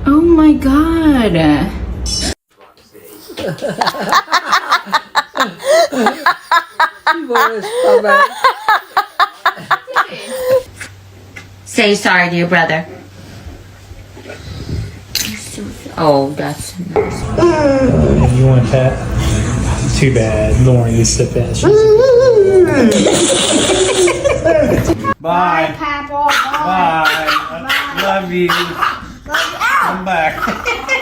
Oh my god. Say sorry to your brother. Oh, that's nice. You want a pet? Too bad. Lauren gets the pet. Bye. Papa. Bye. Love you. Come back.